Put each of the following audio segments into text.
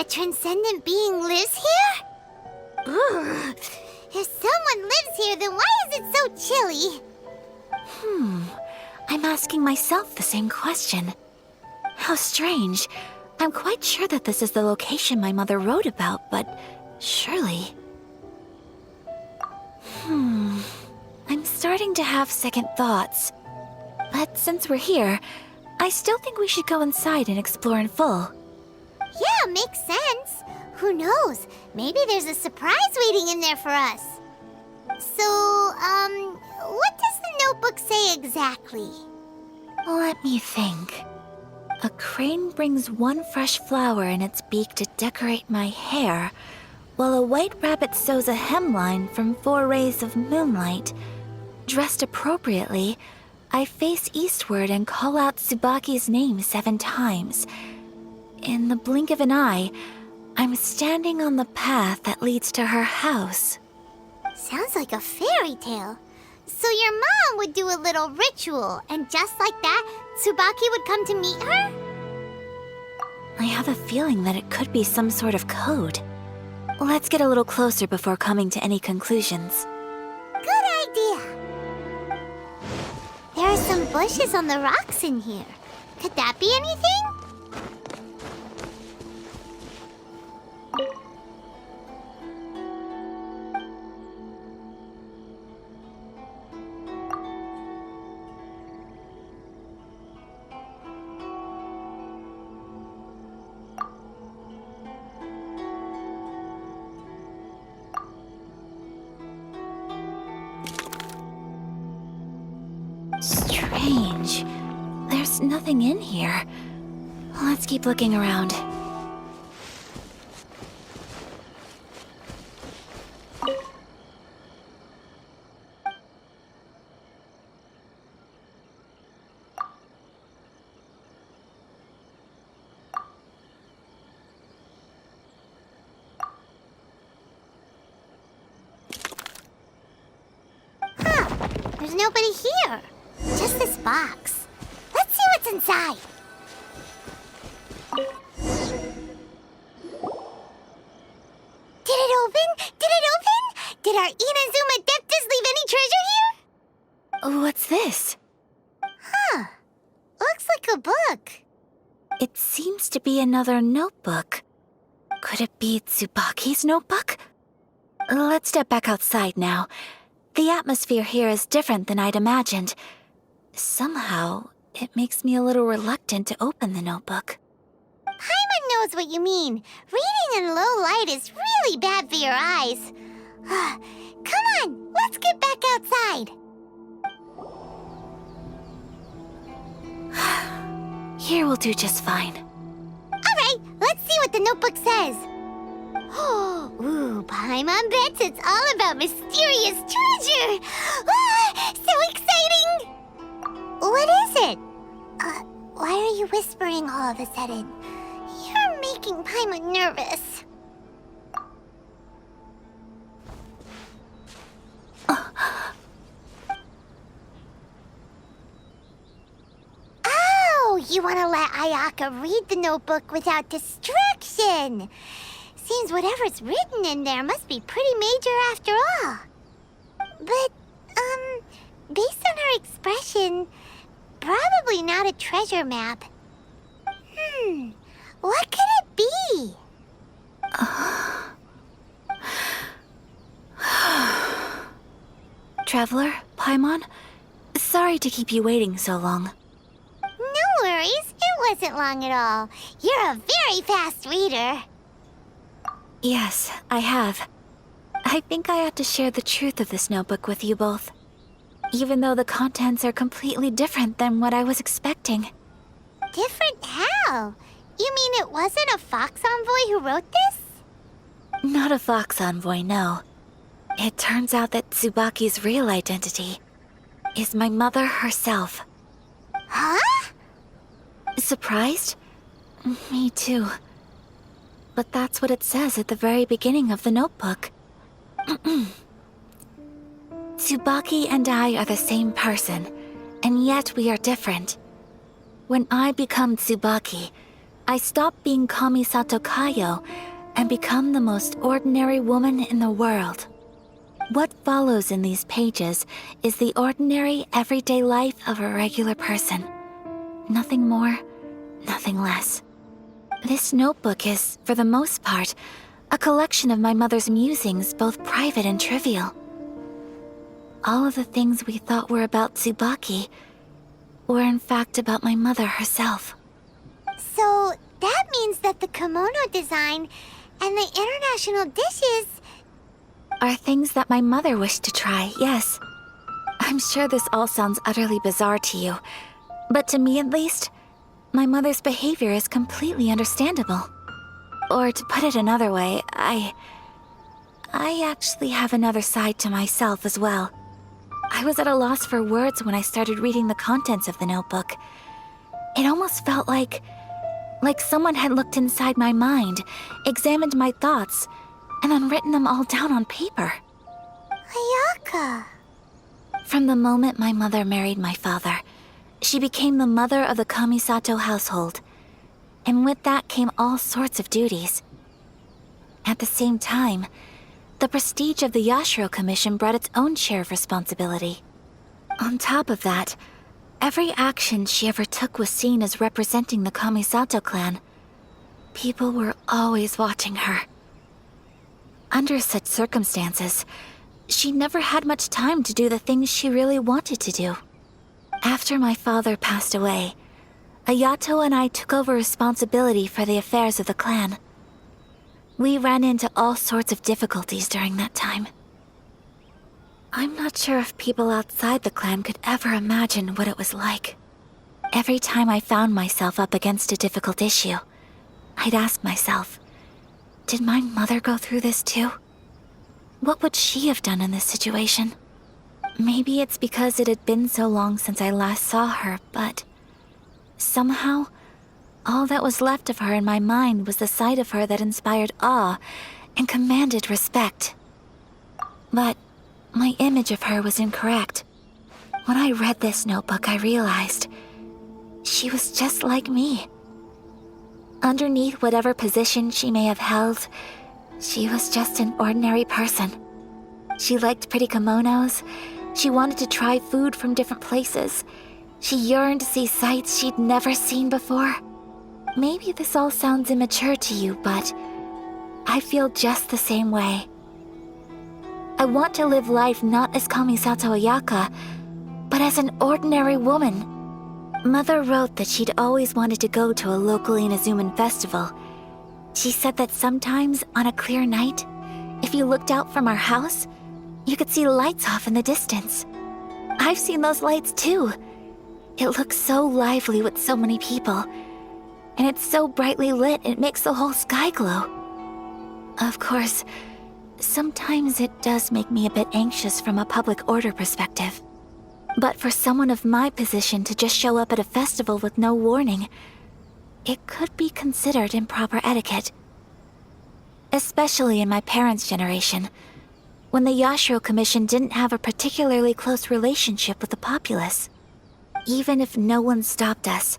transcendent being lives here? Ugh. If someone lives here, then why is it so chilly? I'm asking myself the same question. How strange. I'm quite sure that this is the location my mother wrote about, but surely... I'm starting to have second thoughts. But since we're here, I still think we should go inside and explore in full. Yeah, makes sense. Who knows? Maybe there's a surprise waiting in there for us. So, what does the notebook say exactly? Let me think. A crane brings one fresh flower in its beak to decorate my hair, while a white rabbit sews a hemline from 4 rays of moonlight. Dressed appropriately, I face eastward and call out Tsubaki's name 7 times. In the blink of an eye, I'm standing on the path that leads to her house. Sounds like a fairy tale. So your mom would do a little ritual, and just like that, Tsubaki would come to meet her? I have a feeling that it could be some sort of code. Let's get a little closer before coming to any conclusions. Good idea. There are some bushes on the rocks in here. Could that be anything? Strange. There's nothing in here. Let's keep looking around. There's nobody here. Just this box. Let's see what's inside. Did it open? Did it open? Did our Inazuma Adeptus leave any treasure here? What's this? Looks like a book. It seems to be another notebook. Could it be Tsubaki's notebook? Let's step back outside now. The atmosphere here is different than I'd imagined. Somehow, it makes me a little reluctant to open the notebook. Paimon knows what you mean. Reading in low light is really bad for your eyes. Come on, let's get back outside. Here will do just fine. All right, let's see what the notebook says. Ooh, Paimon bets it's all about mysterious treasure. So exciting! What is it? Why are you whispering all of a sudden? You're making Paimon nervous. Oh, you want to let Ayaka read the notebook without distraction. Seems whatever's written in there must be pretty major after all. But, based on her expression, probably not a treasure map. What could it be? Traveler, Paimon, sorry to keep you waiting so long. No worries, it wasn't long at all. You're a very fast reader. Yes, I have. I think I ought to share the truth of this notebook with you both. Even though the contents are completely different than what I was expecting. Different how? You mean it wasn't a Fox Envoy who wrote this? Not a Fox Envoy, no. It turns out that Tsubaki's real identity is my mother herself. Huh? Surprised? Me too. But that's what it says at the very beginning of the notebook. Tsubaki and I are the same person, and yet we are different. When I become Tsubaki, I stop being Kamisato Kayo and become the most ordinary woman in the world. What follows in these pages is the ordinary, everyday life of a regular person. Nothing more, nothing less. This notebook is, for the most part, a collection of my mother's musings, both private and trivial. All of the things we thought were about Tsubaki were in fact about my mother herself. So that means that the kimono design and the international dishes Are things that my mother wished to try, yes. I'm sure this all sounds utterly bizarre to you, but to me at least, my mother's behavior is completely understandable. Or to put it another way, I actually have another side to myself as well. I was at a loss for words when I started reading the contents of the notebook. It almost felt like someone had looked inside my mind, examined my thoughts, and then written them all down on paper. Ayaka. From the moment my mother married my father, she became the mother of the Kamisato household. And with that came all sorts of duties. At the same time, the prestige of the Yashiro Commission brought its own share of responsibility. On top of that, every action she ever took was seen as representing the Kamisato clan. People were always watching her. Under such circumstances, she never had much time to do the things she really wanted to do. After my father passed away, Ayato and I took over responsibility for the affairs of the clan. We ran into all sorts of difficulties during that time. I'm not sure if people outside the clan could ever imagine what it was like. Every time I found myself up against a difficult issue, I'd ask myself, did my mother go through this too? What would she have done in this situation? Maybe it's because it had been so long since I last saw her, but somehow, all that was left of her in my mind was the sight of her that inspired awe and commanded respect. But my image of her was incorrect. When I read this notebook, I realized she was just like me. Underneath whatever position she may have held, she was just an ordinary person. She liked pretty kimonos. She wanted to try food from different places. She yearned to see sights she'd never seen before. Maybe this all sounds immature to you, but I feel just the same way. I want to live life not as Kamisato Ayaka, but as an ordinary woman. Mother wrote that she'd always wanted to go to a local Inazuman festival. She said that sometimes, on a clear night, if you looked out from our house, you could see lights off in the distance. I've seen those lights too. It looks so lively with so many people, and it's so brightly lit it makes the whole sky glow. Of course, sometimes it does make me a bit anxious from a public order perspective. But for someone of my position to just show up at a festival with no warning, it could be considered improper etiquette. Especially in my parents' generation, when the Yashiro Commission didn't have a particularly close relationship with the populace. Even if no one stopped us,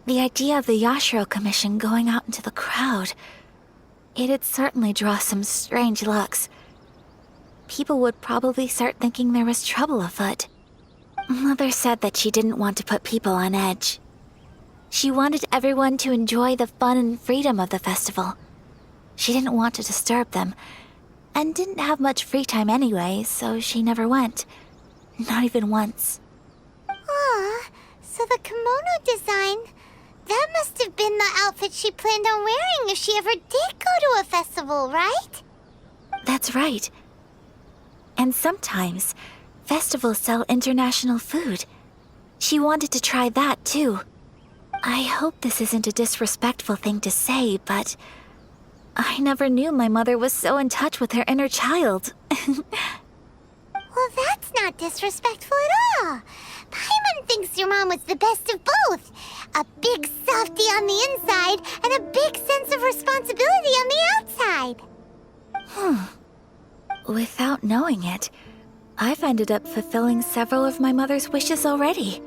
the idea of the Yashiro Commission going out into the crowd, it'd certainly draw some strange looks. People would probably start thinking there was trouble afoot. Mother said that she didn't want to put people on edge. She wanted everyone to enjoy the fun and freedom of the festival. She didn't want to disturb them, and didn't have much free time anyway, so she never went. Not even once. Aw, so the kimono design, that must have been the outfit she planned on wearing if she ever did go to a festival, right? That's right. And sometimes, festivals sell international food. She wanted to try that too. I hope this isn't a disrespectful thing to say, but I never knew my mother was so in touch with her inner child. Well, that's not disrespectful at all. Paimon thinks your mom was the best of both. A big softie on the inside and a big sense of responsibility on the outside. Without knowing it, I've ended up fulfilling several of my mother's wishes already.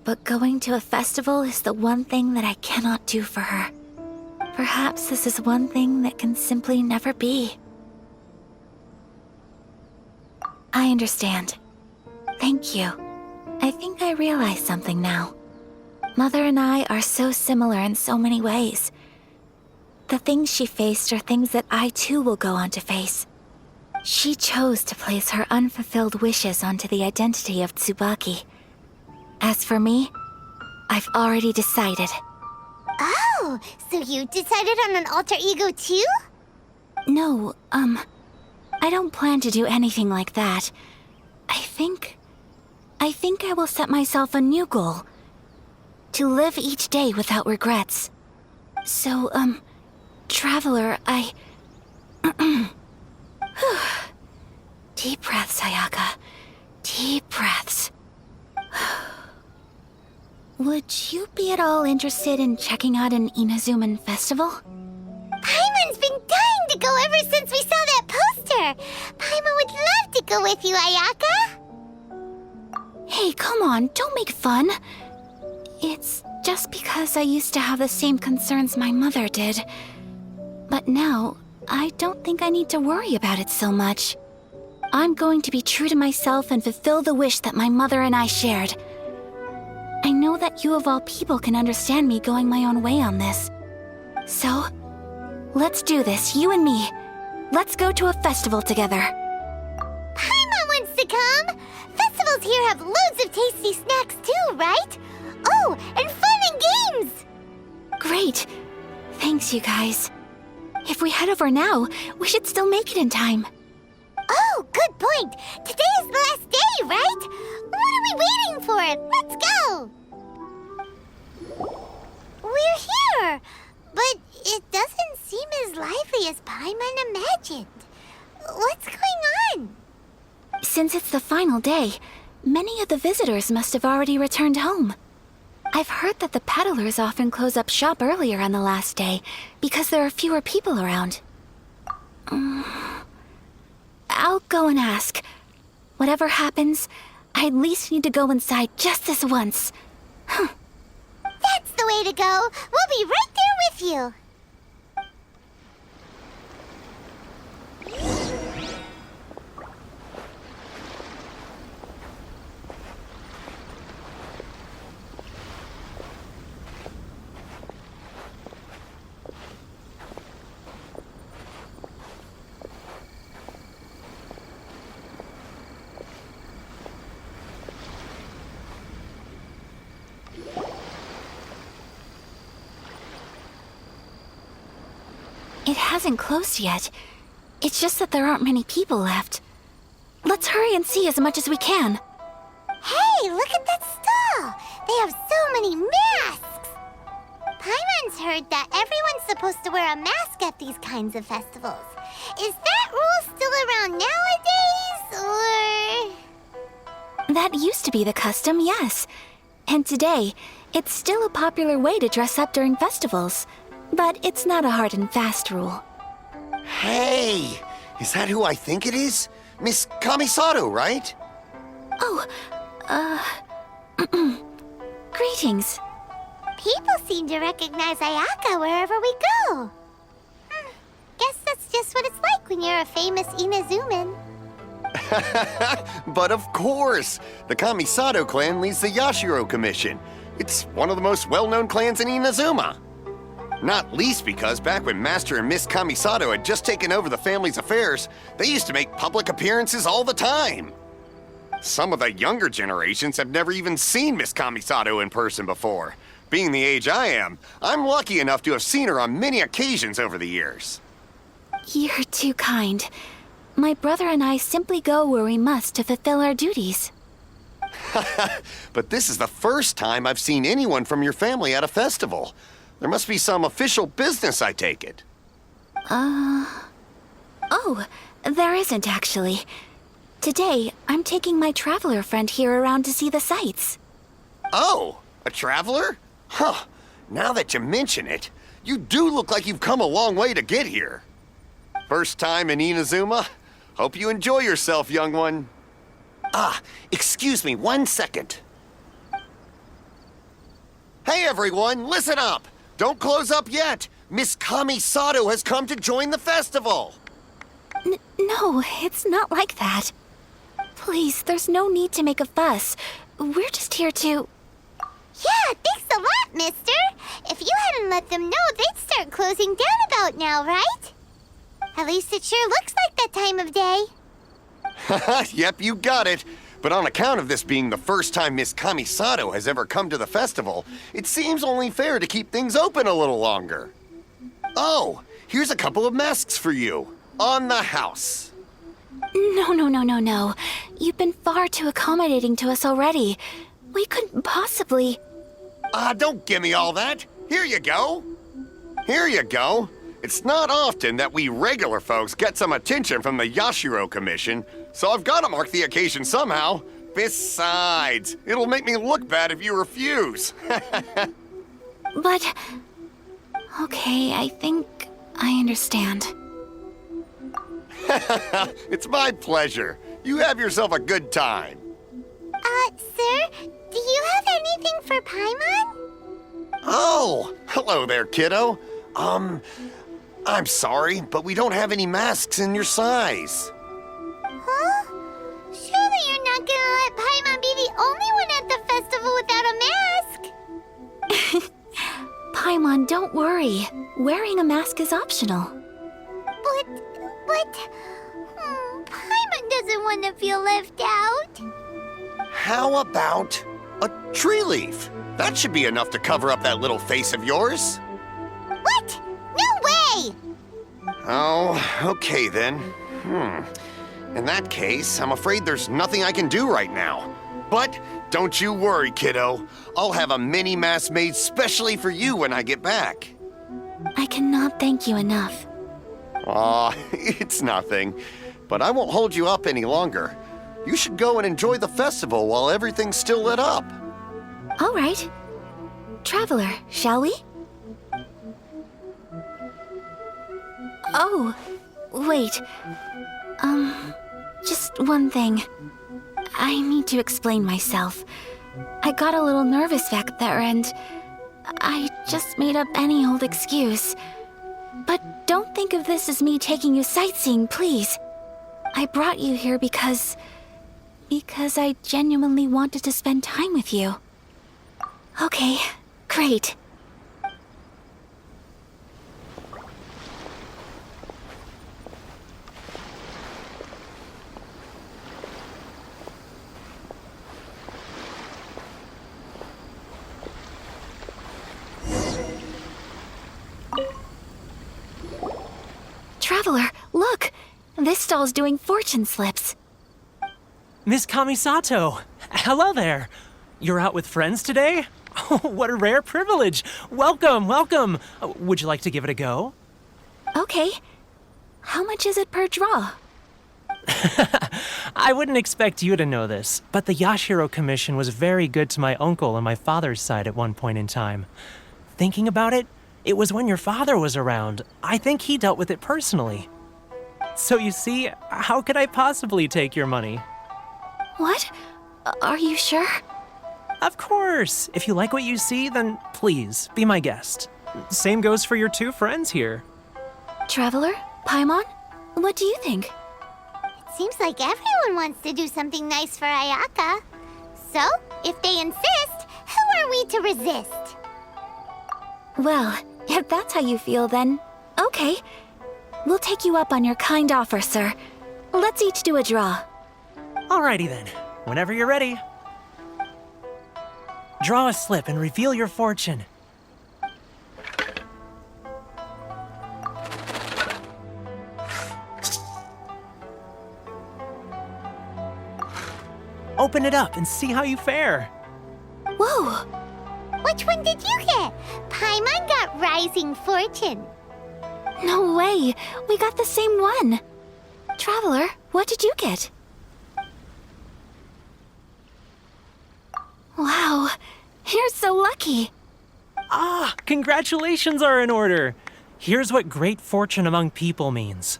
but going to a festival is the one thing that I cannot do for her. Perhaps this is one thing that can simply never be. I understand. Thank you. I think I realize something now. Mother and I are so similar in so many ways. The things she faced are things that I too will go on to face. She chose to place her unfulfilled wishes onto the identity of Tsubaki. As for me, I've already decided. Oh, so you decided on an alter ego too? No, I don't plan to do anything like that. I think I will set myself a new goal. To live each day without regrets. So, Traveler, Deep breaths, Ayaka. Deep breaths. Would you be at all interested in checking out an Inazuman festival? Paimon's been dying to go ever since we saw that poster. Paimon would love to go with you, Ayaka. Hey, come on, don't make fun. It's just because I used to have the same concerns my mother did. But now, I don't think I need to worry about it so much. I'm going to be true to myself and fulfill the wish that my mother and I shared. I know that you of all people can understand me going my own way on this. So, let's do this, you and me. Let's go to a festival together. Paimon wants to come. Festivals here have loads of tasty snacks too, right? Oh, and fun and games! Great. Thanks, you guys. If we head over now, we should still make it in time. Oh, good point. Today is the last day, right? What are we waiting for? Let's go! We're here, but it doesn't seem as lively as Paimon imagined. What's going on? Since it's the final day, many of the visitors must have already returned home. I've heard that the peddlers often close up shop earlier on the last day because there are fewer people around. I'll go and ask. Whatever happens, I at least need to go inside just this once. That's the way to go. We'll be right there with you. It hasn't closed yet. It's just that there aren't many people left. Let's hurry and see as much as we can. Hey, look at that stall. They have so many masks. Paimon's heard that everyone's supposed to wear a mask at these kinds of festivals. Is that rule still around nowadays, or...? That used to be the custom, yes. And today, it's still a popular way to dress up during festivals. But it's not a hard and fast rule. Hey! Is that who I think it is? Miss Kamisato, right? Oh, greetings. People seem to recognize Ayaka wherever we go. Guess that's just what it's like when you're a famous Inazuman. But of course! The Kamisato clan leads the Yashiro Commission. It's one of the most well-known clans in Inazuma. Not least because back when Master and Miss Kamisato had just taken over the family's affairs, they used to make public appearances all the time. Some of the younger generations have never even seen Miss Kamisato in person before. Being the age I am, I'm lucky enough to have seen her on many occasions over the years. You're too kind. My brother and I simply go where we must to fulfill our duties. But this is the first time I've seen anyone from your family at a festival. There must be some official business, I take it. Oh, there isn't actually. Today, I'm taking my traveler friend here around to see the sights. Oh, a traveler? Huh. Now that you mention it, you do look like you've come a long way to get here. First time in Inazuma? Hope you enjoy yourself, young one. Ah, excuse me 1 second. Hey everyone, listen up! Don't close up yet! Miss Kami-Sato has come to join the festival! No, it's not like that. Please, there's no need to make a fuss. We're just here to... Yeah, thanks a lot, mister. If you hadn't let them know, they'd start closing down about now, right? At least it sure looks like that time of day. Yep, you got it. But on account of this being the first time Miss Kami-Sato has ever come to the festival, it seems only fair to keep things open a little longer. Oh, here's a couple of masks for you. On the house. No. You've been far too accommodating to us already. We couldn't possibly... Don't give me all that. Here you go. Here you go. It's not often that we regular folks get some attention from the Yashiro Commission, so I've got to mark the occasion somehow. Besides, it'll make me look bad if you refuse. But... Okay, I think I understand. It's my pleasure. You have yourself a good time. Sir, do you have anything for Paimon? Oh, hello there, kiddo. I'm sorry, but we don't have any masks in your size. Huh? Surely you're not gonna let Paimon be the only one at the festival without a mask? Paimon, don't worry. Wearing a mask is optional. But... Paimon doesn't want to feel left out. How about a tree leaf? That should be enough to cover up that little face of yours. What? No way! Oh, okay then. In that case, I'm afraid there's nothing I can do right now. But don't you worry, kiddo. I'll have a mini mask made specially for you when I get back. I cannot thank you enough. Aw, it's nothing. But I won't hold you up any longer. You should go and enjoy the festival while everything's still lit up. All right. Traveler, shall we? Oh, wait. Just one thing. I need to explain myself. I got a little nervous back there and I just made up any old excuse. But don't think of this as me taking you sightseeing, please. I brought you here because I genuinely wanted to spend time with you. Okay, great. Traveler, look! This stall's doing fortune slips. Miss Kami-Sato! Hello there! You're out with friends today? Oh, what a rare privilege! Welcome, welcome! Would you like to give it a go? Okay. How much is it per draw? I wouldn't expect you to know this, but the Yashiro Commission was very good to my uncle on my father's side at one point in time. Thinking about it, it was when your father was around. I think he dealt with it personally. So you see, how could I possibly take your money? What? Are you sure? Of course! If you like what you see, then please, be my guest. Same goes for your two friends here. Traveler? Paimon? What do you think? It seems like everyone wants to do something nice for Ayaka. So, if they insist, who are we to resist? Well, if that's how you feel, then okay. We'll take you up on your kind offer, sir. Let's each do a draw. Alrighty then, whenever you're ready. Draw a slip and reveal your fortune. Open it up and see how you fare. Whoa! Which one did you get? Paimon got Rising Fortune. No way! We got the same one! Traveler, what did you get? Wow, you're so lucky! Ah, congratulations are in order. Here's what great fortune among people means.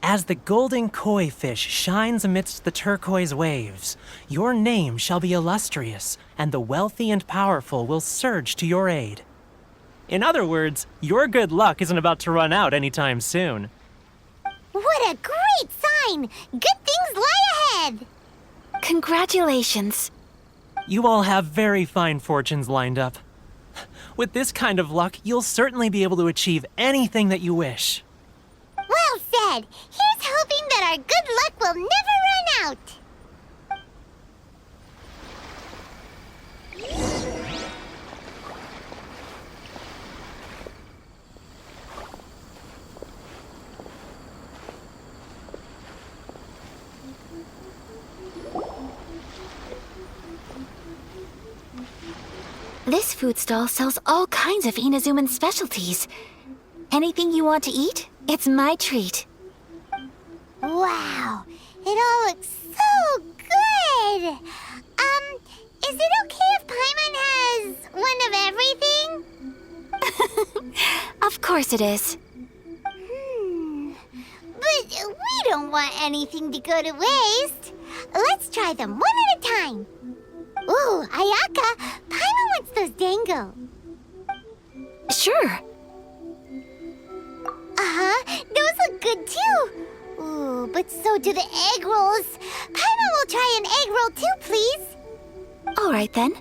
As the golden koi fish shines amidst the turquoise waves, your name shall be illustrious, and the wealthy and powerful will surge to your aid. In other words, your good luck isn't about to run out anytime soon. What a great sign! Good things lie ahead! Congratulations. You all have very fine fortunes lined up. With this kind of luck, you'll certainly be able to achieve anything that you wish. Well said! Here's hoping that our good luck will never run out! This food stall sells all kinds of Inazuman specialties. Anything you want to eat, it's my treat. Wow, it all looks so good! Is it okay if Paimon has one of everything? Of course it is. But we don't want anything to go to waste. Let's try them one at a time. Ooh, Ayaka, Paimon wants those dango. Sure. Uh-huh, those look good too. Ooh, but so do the egg rolls. Paimon will try an egg roll too, please. All right then.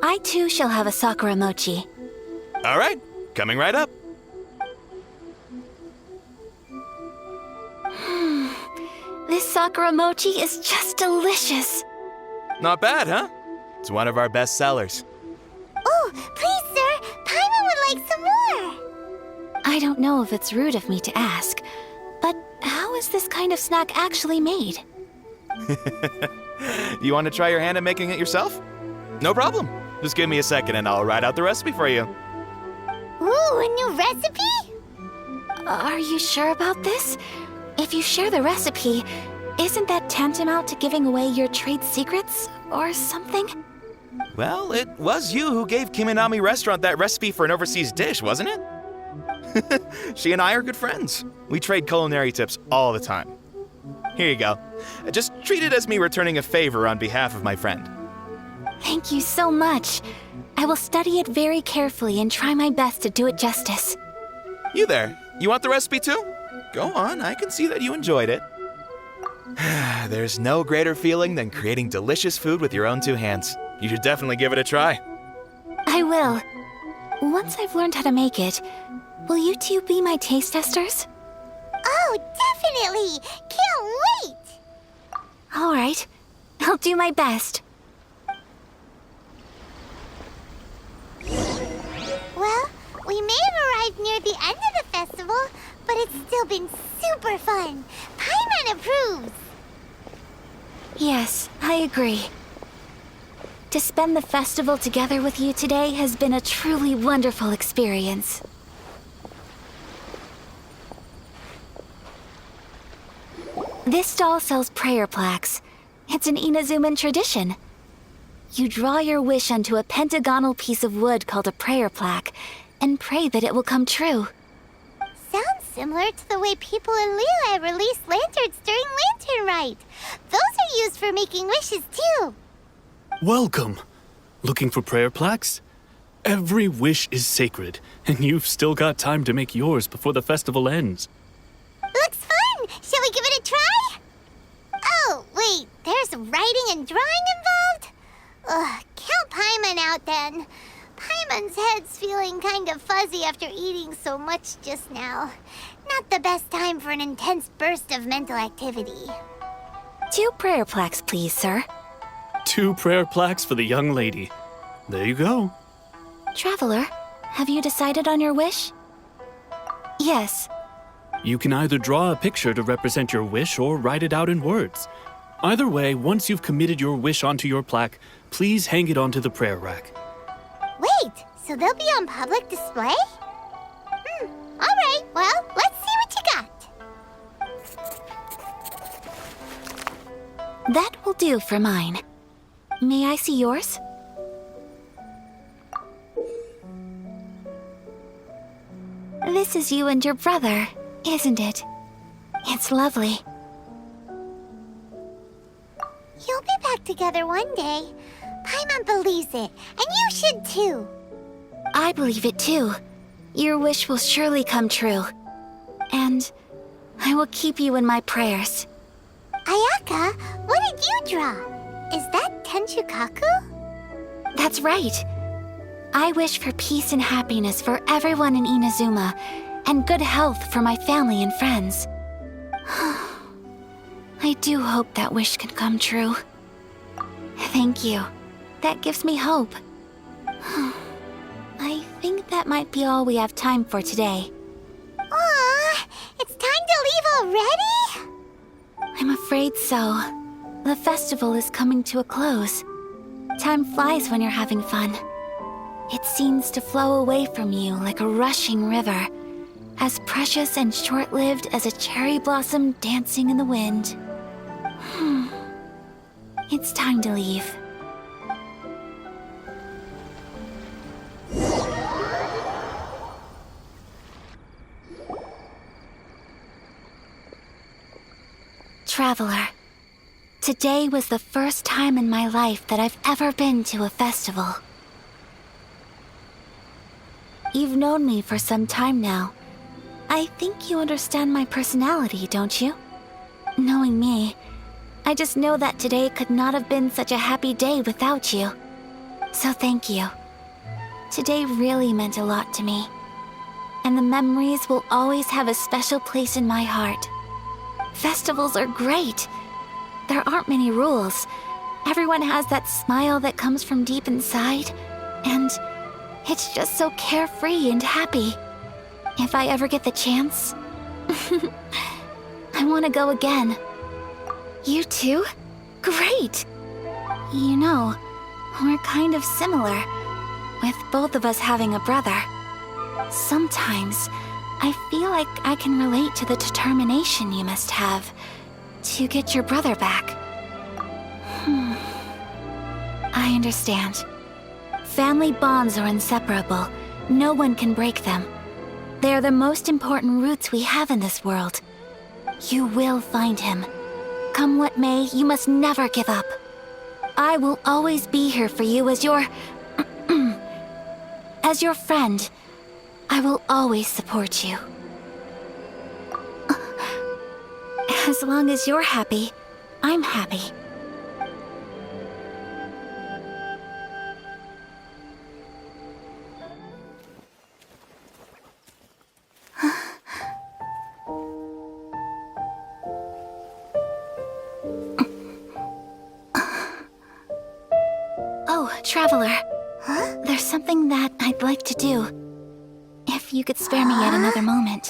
I too shall have a sakura mochi. All right, coming right up. This sakura mochi is just delicious. Not bad, huh? It's one of our best sellers. Oh, please, sir, Paimon would like some more. I don't know if it's rude of me to ask, but how is this kind of snack actually made? You want to try your hand at making it yourself? No problem. Just give me a second and I'll write out the recipe for you. Ooh, a new recipe? Are you sure about this? If you share the recipe, isn't that tantamount to giving away your trade secrets or something? Well, it was you who gave Kiminami Restaurant that recipe for an overseas dish, wasn't it? She and I are good friends. We trade culinary tips all the time. Here you go. Just treat it as me returning a favor on behalf of my friend. Thank you so much. I will study it very carefully and try my best to do it justice. You there, you want the recipe too? Go on, I can see that you enjoyed it. There's no greater feeling than creating delicious food with your own two hands. You should definitely give it a try. I will. Once I've learned how to make it, will you two be my taste testers? Oh, definitely! Can't wait! All right. I'll do my best. Well, we may have arrived near the end of the festival, but it's still been super fun. Paimon approves. Yes, I agree. To spend the festival together with you today has been a truly wonderful experience. This stall sells prayer plaques. It's an Inazuman tradition. You draw your wish onto a pentagonal piece of wood called a prayer plaque and pray that it will come true. Sounds similar to the way people in Liyue release lanterns during Lantern Rite. Those are used for making wishes too. Welcome. Looking for prayer plaques? Every wish is sacred, and you've still got time to make yours before the festival ends. Looks fun! Shall we give it a try? Oh, wait, there's writing and drawing involved? Ugh, count Paimon out then. Paimon's head's feeling kind of fuzzy after eating so much just now. Not the best time for an intense burst of mental activity. 2 prayer plaques, please, sir. 2 prayer plaques for the young lady. There you go. Traveler, have you decided on your wish? Yes. You can either draw a picture to represent your wish or write it out in words. Either way, once you've committed your wish onto your plaque, please hang it onto the prayer rack. Wait, so they'll be on public display? All right, well, let's see what you got. That will do for mine. May I see yours? This is you and your brother, isn't it? It's lovely. You'll be back together one day. Paimon believes it, and you should too. I believe it too. Your wish will surely come true. And I will keep you in my prayers. Ayaka, what did you draw? Is that Tenchukaku? That's right. I wish for peace and happiness for everyone in Inazuma, and good health for my family and friends. I do hope that wish can come true. Thank you. That gives me hope. I think that might be all we have time for today. Aw, it's time to leave already? I'm afraid so. The festival is coming to a close. Time flies when you're having fun. It seems to flow away from you like a rushing river, as precious and short-lived as a cherry blossom dancing in the wind. It's time to leave. Traveler, today was the first time in my life that I've ever been to a festival. You've known me for some time now. I think you understand my personality, don't you? Knowing me, I just know that today could not have been such a happy day without you. So thank you. Today really meant a lot to me. And the memories will always have a special place in my heart. Festivals are great. There aren't many rules. Everyone has that smile that comes from deep inside. And it's just so carefree and happy. If I ever get the chance, I want to go again. You too? Great! You know, we're kind of similar, with both of us having a brother. Sometimes, I feel like I can relate to the determination you must have to get your brother back. I understand. Family bonds are inseparable. No one can break them. They are the most important roots we have in this world. You will find him. Come what may, you must never give up. I will always be here for you as your... as your friend. I will always support you. As long as you're happy, I'm happy. Oh, Traveler. Huh? There's something that I'd like to do. If you could spare me yet another moment.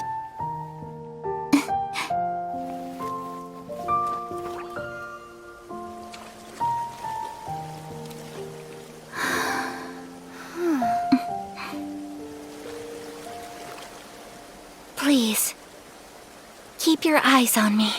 Please, keep your eyes on me.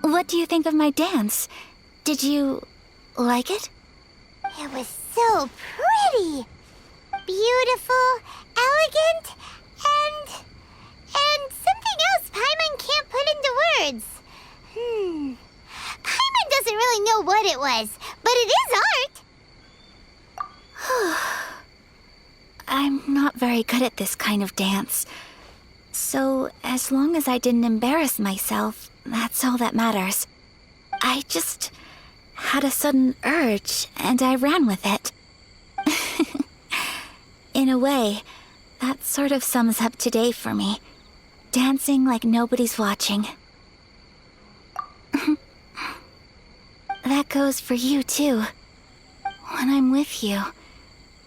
What do you think of my dance? Did you like it? It was so pretty. Beautiful, elegant, and something else Paimon can't put into words. Paimon doesn't really know what it was, but it is art. I'm not very good at this kind of dance. So, as long as I didn't embarrass myself, that's all that matters. I just had a sudden urge, and I ran with it. In a way, that sort of sums up today for me. Dancing like nobody's watching. That goes for you, too. When I'm with you,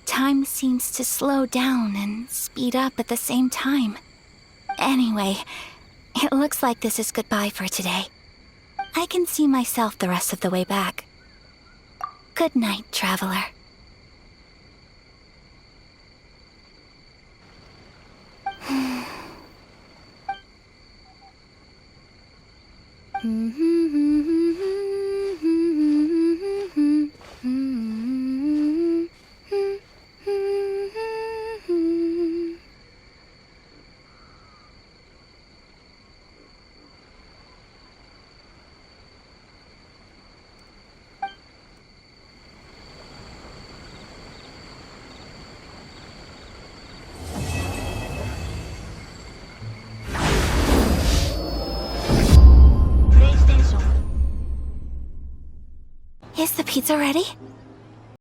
time seems to slow down and speed up at the same time. Anyway, it looks like this is goodbye for today. I can see myself the rest of the way back. Good night, traveler. Is the pizza ready?